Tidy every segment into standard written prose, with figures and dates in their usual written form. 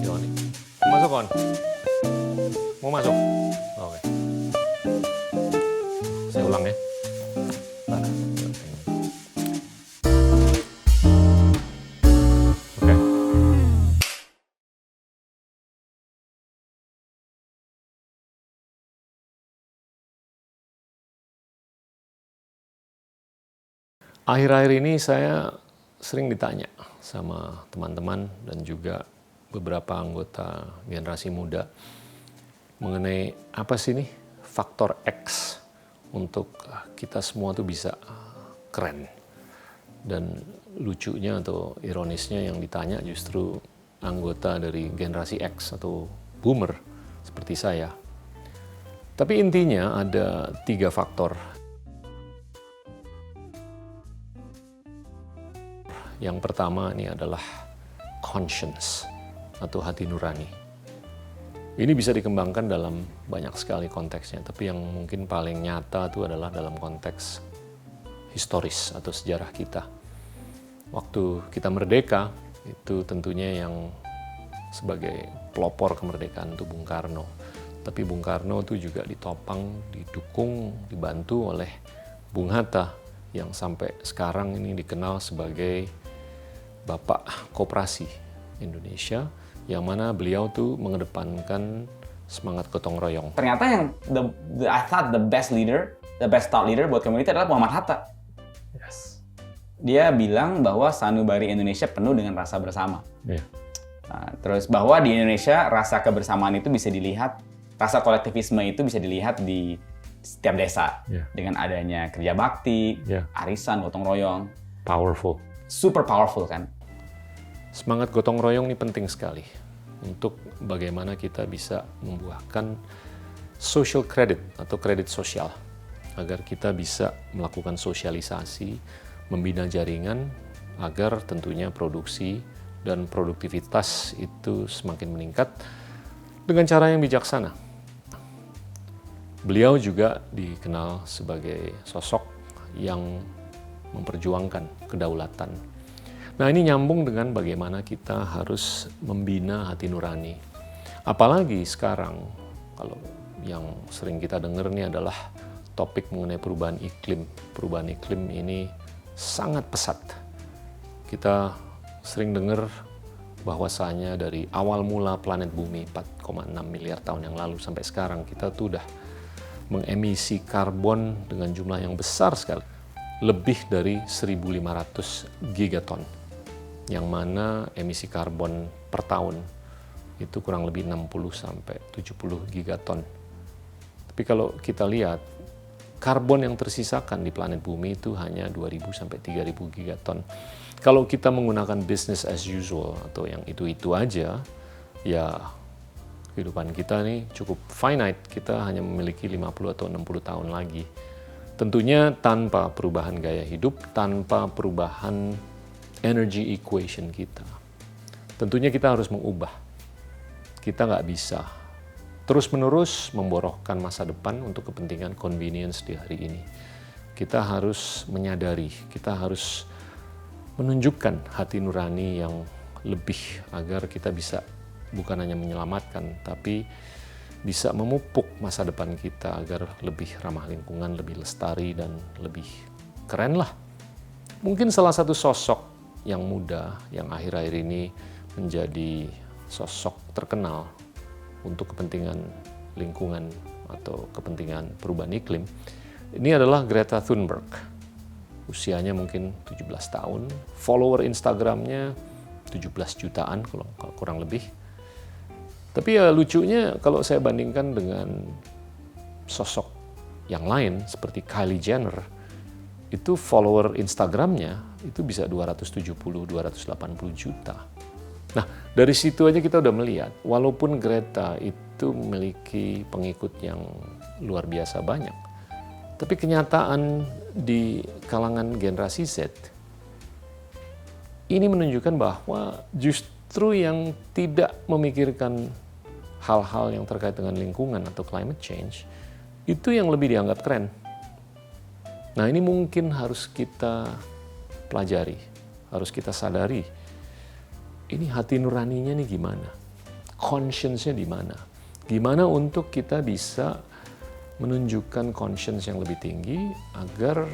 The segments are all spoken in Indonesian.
Yoni, masuk kon. Mau masuk? Oke. Saya ulang ya. Bentar. Oke. Akhir-akhir ini saya sering ditanya sama teman-teman dan juga beberapa anggota generasi muda mengenai apa sih nih faktor X untuk kita semua tuh bisa keren. Dan lucunya atau ironisnya yang ditanya justru anggota dari generasi X atau boomer seperti saya. Tapi intinya ada 3 faktor. Yang pertama ini adalah conscience atau hati nurani. Ini bisa dikembangkan dalam banyak sekali konteksnya, tapi yang mungkin paling nyata itu adalah dalam konteks historis atau sejarah kita. Waktu kita merdeka, itu tentunya yang sebagai pelopor kemerdekaan itu Bung Karno. Tapi Bung Karno itu juga ditopang, didukung, dibantu oleh Bung Hatta yang sampai sekarang ini dikenal sebagai Bapak Koperasi Indonesia, yang mana beliau tuh mengedepankan semangat gotong royong. Ternyata yang I thought the best thought leader buat community adalah Muhammad Hatta. Yes. Dia bilang bahwa sanubari Indonesia penuh dengan rasa bersama. Yeah. Nah, terus bahwa di Indonesia rasa kebersamaan itu bisa dilihat, rasa kolektivisme itu bisa dilihat di setiap desa. Yeah. Dengan adanya kerja bakti, arisan, gotong royong. Powerful. Super powerful kan. Semangat gotong royong ini penting sekali untuk bagaimana kita bisa membuahkan social credit atau kredit sosial agar kita bisa melakukan sosialisasi, membina jaringan agar tentunya produksi dan produktivitas itu semakin meningkat dengan cara yang bijaksana. Beliau juga dikenal sebagai sosok yang memperjuangkan kedaulatan. Nah, ini nyambung dengan bagaimana kita harus membina hati nurani. Apalagi sekarang, kalau yang sering kita dengar ini adalah topik mengenai perubahan iklim. Perubahan iklim ini sangat pesat. Kita sering dengar bahwasanya dari awal mula planet bumi 4,6 miliar tahun yang lalu sampai sekarang kita tuh udah mengemisi karbon dengan jumlah yang besar sekali. Lebih dari 1.500 gigaton, yang mana emisi karbon per tahun itu kurang lebih 60 sampai 70 gigaton. Tapi kalau kita lihat, karbon yang tersisakan di planet bumi itu hanya 2.000 sampai 3.000 gigaton. Kalau kita menggunakan business as usual atau yang itu-itu aja, ya kehidupan kita nih cukup finite. Kita hanya memiliki 50 atau 60 tahun lagi. Tentunya tanpa perubahan gaya hidup, tanpa perubahan energy equation kita. Tentunya kita harus mengubah. Kita nggak bisa terus-menerus memborohkan masa depan untuk kepentingan convenience di hari ini. Kita harus menyadari, kita harus menunjukkan hati nurani yang lebih agar kita bisa bukan hanya menyelamatkan, tapi bisa memupuk masa depan kita agar lebih ramah lingkungan, lebih lestari, dan lebih keren lah. Mungkin salah satu sosok yang muda yang akhir-akhir ini menjadi sosok terkenal untuk kepentingan lingkungan atau kepentingan perubahan iklim, ini adalah Greta Thunberg. Usianya mungkin 17 tahun, follower Instagramnya 17 jutaan kalau kurang lebih. Tapi ya lucunya kalau saya bandingkan dengan sosok yang lain seperti Kylie Jenner, itu follower Instagramnya itu bisa 270-280 juta. Nah, dari situ aja kita udah melihat, walaupun Greta itu memiliki pengikut yang luar biasa banyak, tapi kenyataan di kalangan generasi Z ini menunjukkan bahwa justru yang tidak memikirkan hal-hal yang terkait dengan lingkungan atau climate change, itu yang lebih dianggap keren. Nah, ini mungkin harus kita pelajari, harus kita sadari, ini hati nuraninya nih gimana? Conscience-nya di mana? Gimana untuk kita bisa menunjukkan conscience yang lebih tinggi agar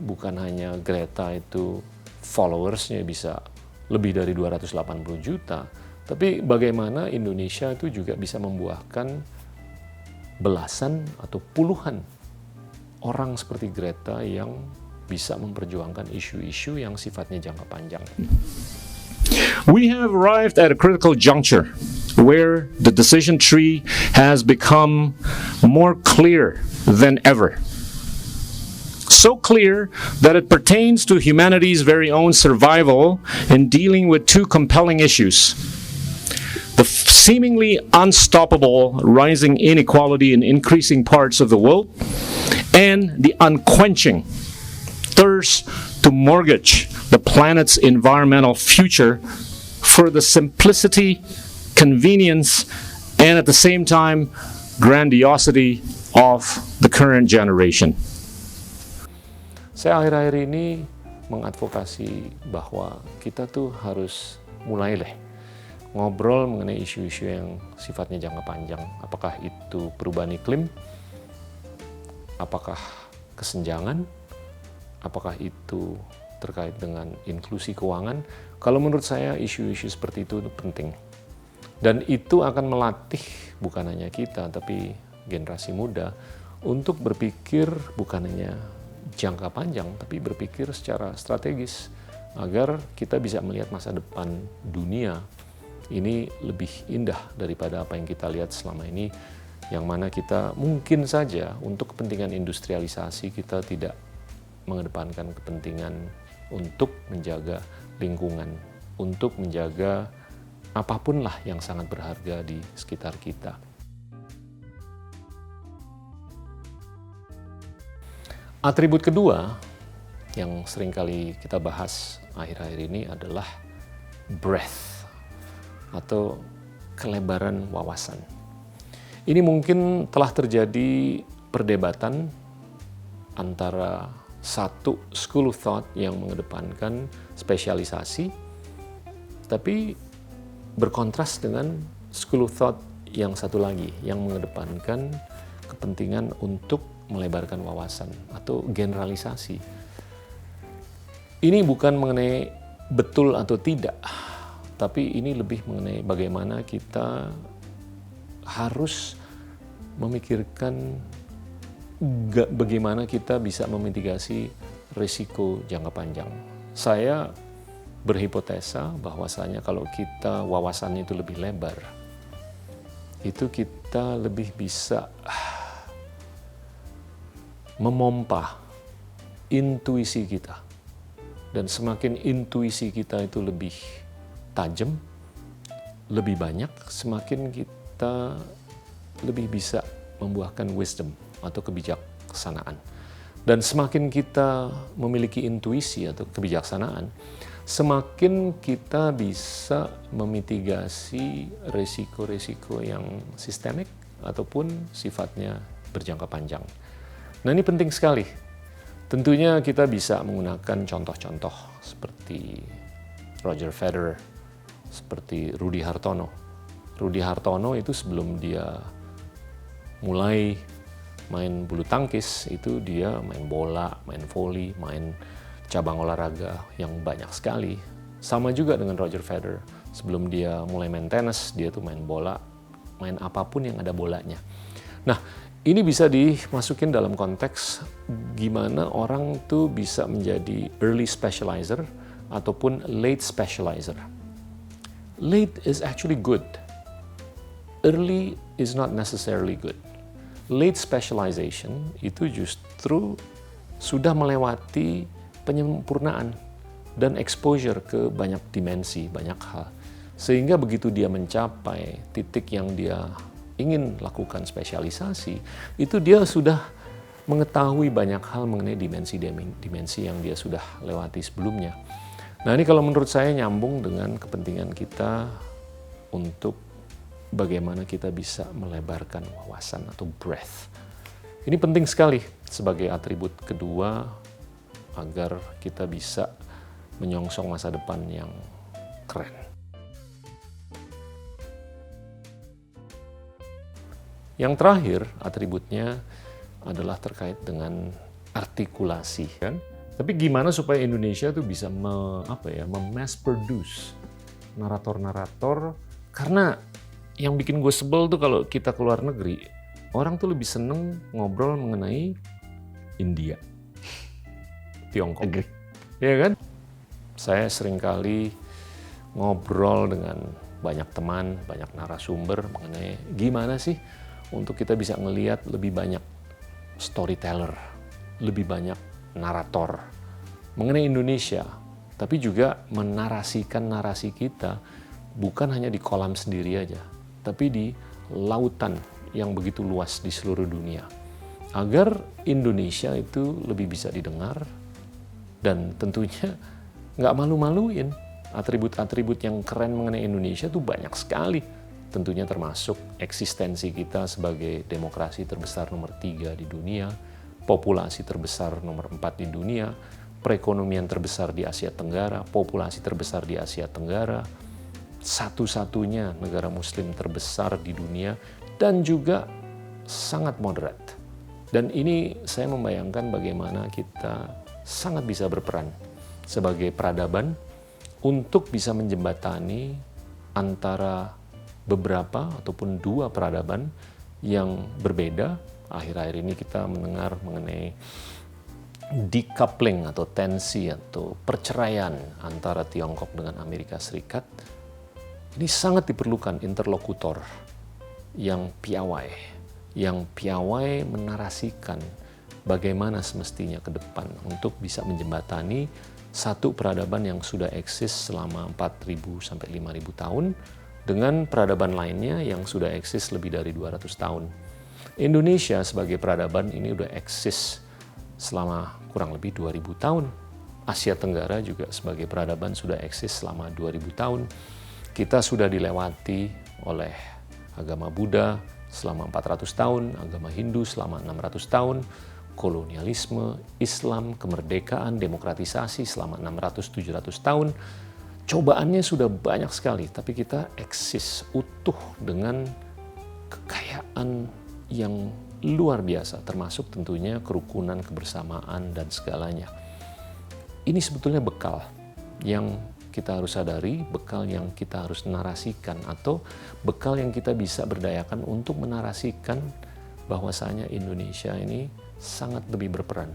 bukan hanya Greta itu followers-nya bisa lebih dari 280 juta, tapi bagaimana Indonesia itu juga bisa membuahkan belasan atau puluhan orang seperti Greta yang bisa memperjuangkan isu-isu yang sifatnya jangka panjang. We have arrived at a critical juncture where the decision tree has become more clear than ever. So clear that it pertains to humanity's very own survival in dealing with two compelling issues: the seemingly unstoppable rising inequality in increasing parts of the world, and the unquenching thirst to mortgage the planet's environmental future for the simplicity, convenience, and at the same time, grandiosity of the current generation. Saya akhir-akhir ini mengadvokasi bahwa kita tuh harus mulai ngobrol mengenai isu-isu yang sifatnya jangka panjang. Apakah itu perubahan iklim? Apakah kesenjangan? Apakah itu terkait dengan inklusi keuangan? Kalau menurut saya isu-isu seperti itu penting. Dan itu akan melatih bukan hanya kita, tapi generasi muda untuk berpikir bukan hanya jangka panjang, tapi berpikir secara strategis agar kita bisa melihat masa depan dunia ini lebih indah daripada apa yang kita lihat selama ini, yang mana kita mungkin saja untuk kepentingan industrialisasi kita tidak mengedepankan kepentingan untuk menjaga lingkungan, untuk menjaga apapun lah yang sangat berharga di sekitar kita. Atribut kedua yang seringkali kita bahas akhir-akhir ini adalah breadth atau kelebaran wawasan. Ini mungkin telah terjadi perdebatan antara satu school of thought yang mengedepankan spesialisasi, tapi berkontras dengan school of thought yang satu lagi yang mengedepankan kepentingan untuk melebarkan wawasan atau generalisasi. Ini bukan mengenai betul atau tidak, tapi ini lebih mengenai bagaimana kita harus memikirkan bagaimana kita bisa memitigasi risiko jangka panjang. Saya berhipotesa bahwasanya kalau kita wawasannya itu lebih lebar, itu kita lebih bisa memompa intuisi kita. Dan semakin intuisi kita itu lebih tajam, lebih banyak, semakin kita lebih bisa membuahkan wisdom atau kebijaksanaan. Dan semakin kita memiliki intuisi atau kebijaksanaan, semakin kita bisa memitigasi resiko-resiko yang sistemik ataupun sifatnya berjangka panjang. Nah, ini penting sekali. Tentunya kita bisa menggunakan contoh-contoh seperti Roger Federer, seperti Rudy Hartono. Rudy Hartono itu sebelum dia mulai main bulu tangkis, itu dia main bola, main voli, main cabang olahraga yang banyak sekali. Sama juga dengan Roger Federer. Sebelum dia mulai main tenis, dia tuh main bola, main apapun yang ada bolanya. Nah, ini bisa dimasukin dalam konteks gimana orang tuh bisa menjadi early specializer ataupun late specializer. Late is actually good. Early is not necessarily good. Late specialization itu justru sudah melewati penyempurnaan dan exposure ke banyak dimensi, banyak hal. Sehingga begitu dia mencapai titik yang dia ingin lakukan spesialisasi, itu dia sudah mengetahui banyak hal mengenai dimensi-dimensi yang dia sudah lewati sebelumnya. Nah, ini kalau menurut saya nyambung dengan kepentingan kita untuk bagaimana kita bisa melebarkan wawasan atau breadth. Ini penting sekali sebagai atribut kedua agar kita bisa menyongsong masa depan yang keren. Yang terakhir, atributnya adalah terkait dengan artikulasi, kan? Tapi gimana supaya Indonesia tuh bisa memass produce narator-narator, karena yang bikin gue sebel tuh kalau kita keluar negeri, orang tuh lebih seneng ngobrol mengenai India, Tiongkok. Agree. Ya kan? Saya seringkali ngobrol dengan banyak teman, banyak narasumber mengenai gimana sih untuk kita bisa ngelihat lebih banyak storyteller, lebih banyak narator mengenai Indonesia, tapi juga menarasikan narasi kita bukan hanya di kolam sendiri aja, tapi di lautan yang begitu luas di seluruh dunia. Agar Indonesia itu lebih bisa didengar dan tentunya nggak malu-maluin. Atribut-atribut yang keren mengenai Indonesia tuh banyak sekali. Tentunya termasuk eksistensi kita sebagai demokrasi terbesar nomor 3 di dunia, populasi terbesar nomor 4 di dunia, perekonomian terbesar di Asia Tenggara, populasi terbesar di Asia Tenggara, satu-satunya negara muslim terbesar di dunia, dan juga sangat moderat. Dan ini saya membayangkan bagaimana kita sangat bisa berperan sebagai peradaban untuk bisa menjembatani antara beberapa ataupun dua peradaban yang berbeda. Akhir-akhir ini kita mendengar mengenai decoupling atau tensi atau perceraian antara Tiongkok dengan Amerika Serikat. Ini sangat diperlukan interlokutor yang piawai menarasikan bagaimana semestinya ke depan untuk bisa menjembatani satu peradaban yang sudah eksis selama 4.000 sampai 5.000 tahun dengan peradaban lainnya yang sudah eksis lebih dari 200 tahun. Indonesia sebagai peradaban ini udah eksis selama kurang lebih 2.000 tahun. Asia Tenggara juga sebagai peradaban sudah eksis selama 2.000 tahun. Kita sudah dilewati oleh agama Buddha selama 400 tahun, agama Hindu selama 600 tahun, kolonialisme, Islam, kemerdekaan, demokratisasi selama 600-700 tahun. Cobaannya sudah banyak sekali, tapi kita eksis utuh dengan kekayaan yang luar biasa, termasuk tentunya kerukunan, kebersamaan, dan segalanya. Ini sebetulnya bekal yang kita harus sadari, bekal yang kita harus narasikan, atau bekal yang kita bisa berdayakan untuk menarasikan bahwasanya Indonesia ini sangat lebih berperan.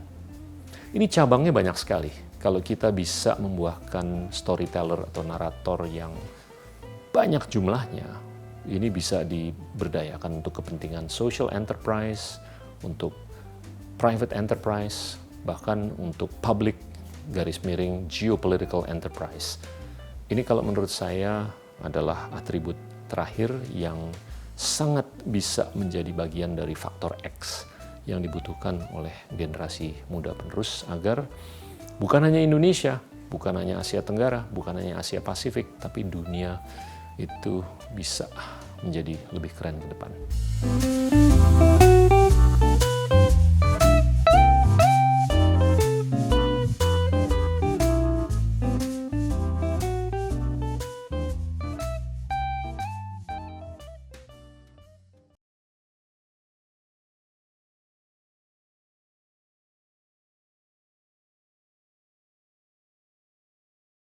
Ini cabangnya banyak sekali. Kalau kita bisa membuahkan storyteller atau narator yang banyak jumlahnya, ini bisa diberdayakan untuk kepentingan social enterprise, untuk private enterprise, bahkan untuk public geopolitical enterprise. Ini kalau menurut saya adalah atribut terakhir yang sangat bisa menjadi bagian dari faktor X yang dibutuhkan oleh generasi muda penerus agar bukan hanya Indonesia, bukan hanya Asia Tenggara, bukan hanya Asia Pasifik, tapi dunia itu bisa menjadi lebih keren ke depan.